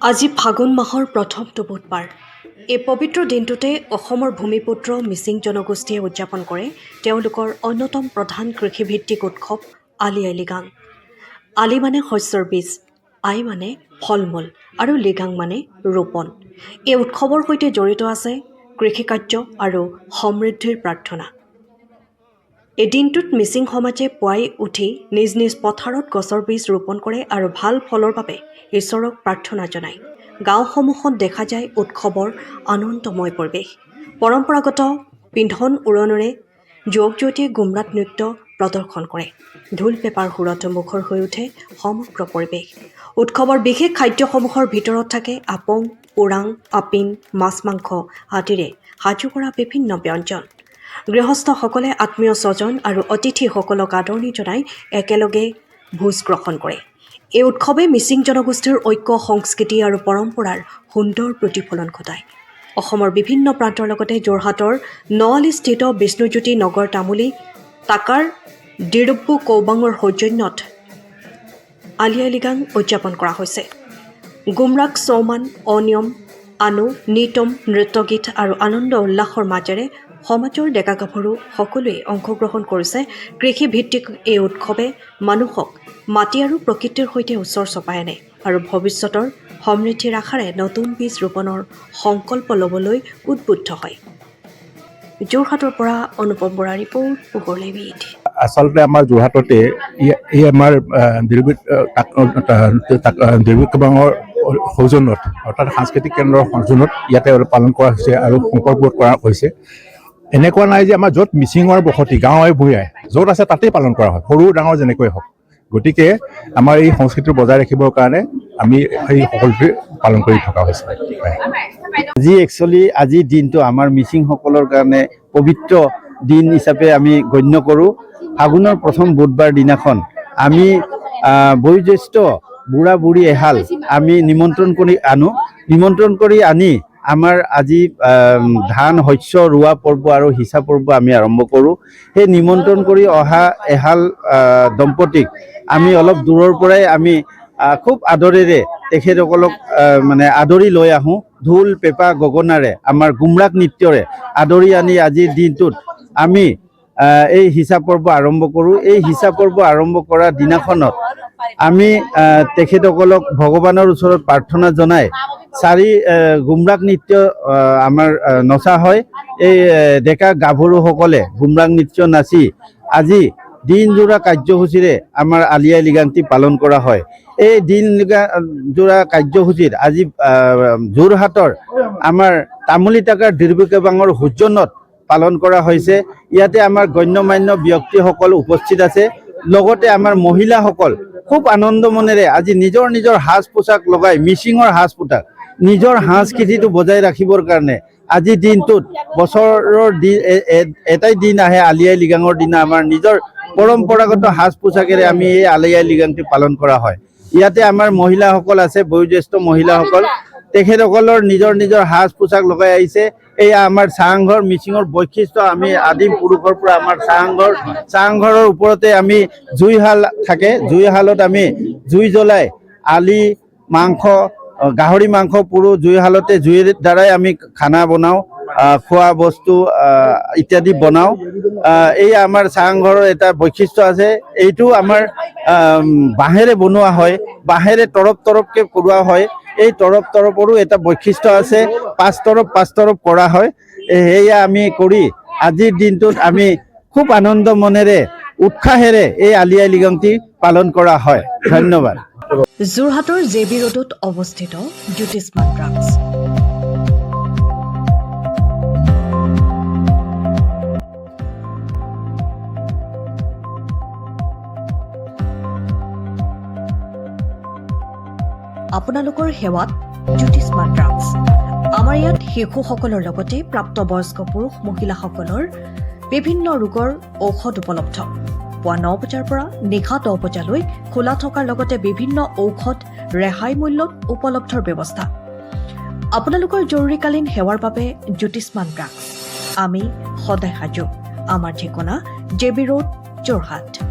আজি ফাগুন মাহৰ প্ৰথমটো বুধবাৰ। এই পবিত্ৰ দিনটোতে অসমৰ ভূমিপুত্ৰ মিচিং জনগোষ্ঠীয়ে উদযাপন কৰে তেওঁলোকৰ অন্যতম প্ৰধান কৃষিভিত্তিক উৎসৱ আলি আই লৃগাং। আলি মানে শস্যৰ বীজ, আই মানে ফল মূল আৰু লৃগাং মানে ৰোপণ। এই উৎসৱৰ সৈতে জড়িত আছে কৃষিকাৰ্য আৰু সমৃদ্ধিৰ প্ৰাৰ্থনা। এই দিনটোত মিচিং সমাজে পুৱাই উঠি নিজ নিজ পথাৰত গছৰ বীজ ৰোপণ কৰে আৰু ভাল ফলৰ বাবে ঈশ্বৰক প্ৰাৰ্থনা জনায়। গাঁওসমূহত দেখা যায় উৎসৱৰ আনন্দময় পৰিৱেশ। পৰম্পৰাগত পিন্ধন উৰণেৰে যুৱক যুৱতীয়ে গুমৰাট নৃত্য প্ৰদৰ্শন কৰে। ঢোল পেঁপাৰ সুৰত মুখৰ হৈ উঠে সমগ্ৰ পৰিৱেশ। উৎসৱৰ বিশেষ খাদ্যসমূহৰ ভিতৰত থাকে আপং, ওৰাং, আপিন, মাছ মাংস আদিৰে সাজু কৰা বিভিন্ন ব্যঞ্জন। গৃহস্থসকলে আত্মীয় স্বজন আৰু অতিথিসকলক আদৰণি জনাই একেলগে ভোজ গ্ৰহণ কৰে। এই উৎসৱে মিচিং জনগোষ্ঠীৰ ঐক্য, সংস্কৃতি আৰু পৰম্পৰাৰ সুন্দৰ প্ৰতিফলন ঘটায়। অসমৰ বিভিন্ন প্ৰান্তৰ লগতে যোৰহাটৰ নআলিস্থিত বিষ্ণুজ্যোতি নগৰ তামুলী টাকাৰ ডিৰব্বু কৌবাঙৰ সৌজন্যত আলি আই লৃগাং উদযাপন কৰা হৈছে। গুমৰাগ, চৌমান, অনিয়ম, আনু, নিতম, নৃত্যগীত আৰু আনন্দ উল্লাসৰ মাজেৰে সমাজৰ ডেকা গাভৰু সকলোৱে অংশগ্ৰহণ কৰিছে। কৃষিভিত্তিক এই উৎসৱে মানুহক মাটি আৰু প্ৰকৃতিৰ সৈতে ওচৰ চপাই আনে আৰু ভৱিষ্যতৰ সমৃদ্ধিৰ আশাৰে নতুন বীজ ৰোপণৰ সংকল্প ল'বলৈ উদ্বুদ্ধ হয়। যোৰহাটৰ পৰা অনুপম বৰা ৰিপৰ্ট, পোহৰ লেভিড। আচলতে আমাৰ যোৰহাটতে এই আমাৰ ডিৰব্বুকৌবাঙৰ সৌজন্যত অৰ্থাৎ সাংস্কৃতিক কেন্দ্ৰৰ সৌজন্যত ইয়াতে পালন কৰা হৈছে আৰু সংকল্পবোধ কৰা হৈছে। এনেকুৱা নাই যে আমাৰ য'ত মিচিঙৰ বসতি গাঁৱে ভূঞে য'ত আছে তাতেই পালন কৰা হয়, সৰু ডাঙৰ যেনেকৈ হওক। গতিকে আমাৰ এই সংস্কৃতি বজাই ৰাখিবৰ কাৰণে আমি সেই সকলোকে পালন কৰি থকা হৈছে। আজিৰ দিনটো আমাৰ মিচিংসকলৰ কাৰণে পবিত্ৰ দিন হিচাপে আমি গণ্য কৰোঁ। ফাগুনৰ প্ৰথম বুধবাৰ দিনাখন আমি বয়োজ্যেষ্ঠ বুঢ়া বুঢ়ী এহাল আমি নিমন্ত্ৰণ কৰি আনি আমাৰ আজি ধান শস্য ৰোৱা পৰ্ব আৰু সিঁচা পৰ্ব আমি আৰম্ভ কৰোঁ। সেই নিমন্ত্ৰণ কৰি অহা এহাল দম্পতীক আমি অলপ দূৰৰ পৰাই আমি খুব আদৰেৰে তেখেতসকলক আদৰি লৈ আহোঁ। ঢোল পেঁপা গগনাৰে আমাৰ গুমৰাগ নৃত্যৰে আদৰি আনি আজিৰ দিনটোত আমি এই সিঁচা পৰ্ব আৰম্ভ কৰোঁ। এই সিঁচা পৰ্ব আৰম্ভ কৰা দিনাখনত আমি তেখেতসকলক ভগৱানৰ ওচৰত প্ৰাৰ্থনা জনাই গুমৰাগ নৃত্য আমাৰ নচা হয়। এই ডেকা গাভৰুসকলে গুমৰাগ নৃত্য নাচি আজি দিনজোৰা কাৰ্যসূচীৰে আমাৰ আলি আই লৃগাংটি পালন কৰা হয়। এই দিনজোৰা কাৰ্যসূচীত আজি যোৰহাটৰ আমাৰ তামুলী টাকাৰ ডিৰব্বুকৌবাঙৰ সৌজন্যত পালন কৰা হৈছে। ইয়াতে আমাৰ গণ্যমান্য ব্যক্তিসকল উপস্থিত আছে। লগতে আমাৰ মহিলাসকল খুব আনন্দ মনেৰে আজি নিজৰ নিজৰ সাজ পোছাক লগাই মিচিঙৰ সাজ পোছাক নিজৰ সংস্কৃতিটো বজাই ৰাখিবৰ কাৰণে আজিৰ দিনটোত বছৰৰ এটাই দিন আহে আলি আই লৃগাঙৰ দিনা আমাৰ নিজৰ পৰম্পৰাগত সাজ পোছাকেৰে আমি এই আলি আই লৃগাংটি পালন কৰা হয়। ইয়াতে আমাৰ মহিলাসকল আছে, বয়োজ্যেষ্ঠ মহিলাসকল, তেখেতসকলৰ নিজৰ নিজৰ সাজ পোছাক লগাই আহিছে। এয়া আমাৰ চাংঘৰ, মিচিঙৰ বৈশিষ্ট্য। আমি আদিম পুৰুষৰ পৰা আমাৰ চাংঘৰৰ ওপৰতে আমি জুইশাল থাকে। জুইশালত আমি জুই জ্বলাই আলি মাংস, গাহৰি মাংস পুৰো জুইশালতে। জুইৰ দ্বাৰাই আমি খানা বনাওঁ, খোৱা বস্তু ইত্যাদি বনাওঁ। এই আমাৰ চাংঘৰৰ এটা বৈশিষ্ট্য আছে। এইটো আমাৰ বাঁহেৰে বনোৱা হয়, বাঁহেৰে তৰপকৈ কৰোৱা হয়। এই তৰপৰো এটা বৈশিষ্ট্য আছে। পাঁচ তৰপ কৰা হয়। সেয়া আমি কৰি আজিৰ দিনটোত আমি খুব আনন্দ মনেৰে উৎসাহেৰে এই আলি আই লৃগাংটি পালন কৰা হয়। ধন্যবাদ। যোৰহাটৰ জেবি ৰোডত অৱস্থিত জ্যোতিষ্মান ড্ৰাগছ। আপোনালোকৰ সেৱাত জ্যোতিষ্মান ড্ৰাগছ। আমাৰ ইয়াত শিশুসকলৰ লগতে প্ৰাপ্তবয়স্ক পুৰুষ মহিলাসকলৰ বিভিন্ন ৰোগৰ ঔষধ উপলব্ধ। পুৱা 9 বজাৰ পৰা নিশা 10 বজালৈ খোলা থকাৰ লগতে বিভিন্ন ঔষধ ৰেহাই মূল্যত উপলব্ধৰ ব্যৱস্থা। আপোনালোকৰ জৰুৰীকালীন সেৱাৰ বাবে জ্যোতিষ্মান ড্ৰাগছ। আমি সদায় সাজু। আমাৰ ঠিকনা জেবি ৰোড, যোৰহাট।